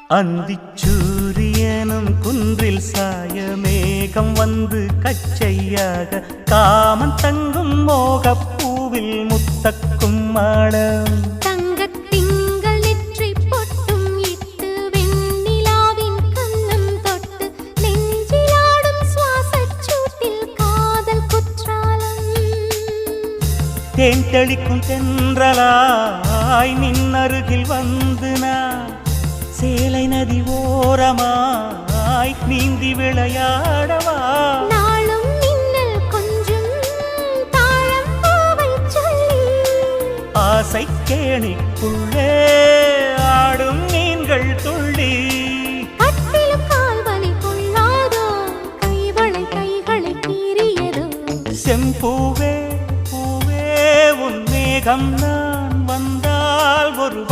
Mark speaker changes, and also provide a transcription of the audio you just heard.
Speaker 1: அந்திச்சூரியனும் குன்றில் சாய மேகம் வந்து கச்சையாக காமன் தங்கும் மோகப்பூவில் முத்தக்கும் மாடம்
Speaker 2: தங்கத்திங்கள் நெற்றி பொட்டும் இட்டு வெண்ணிலாவின் கண்ணம் தொட்டு நெஞ்சிலாடும் சுவாசச் சூட்டில் காதல் குற்றாலம்
Speaker 1: தேன் தெளிக்கும் தென்றலாய் நின்னருகில் வந்து நான் சேலை நதி ஓரமாய் நீந்தி விளையாடவா
Speaker 2: நாளும் மின்னல் கொஞ்சம் தாழம் பூவை சொல்லி
Speaker 1: ஆசை கேணிக்குள்ளே ஆடும் மீன்கள் துள்ளி
Speaker 2: கட்டிலும் கால்வலி கொள்ளாதோ கைவளை கைகளை கீறியதோ
Speaker 1: செம்பூவே பூவே உன் மேகம் நான் வந்தால் ஒரு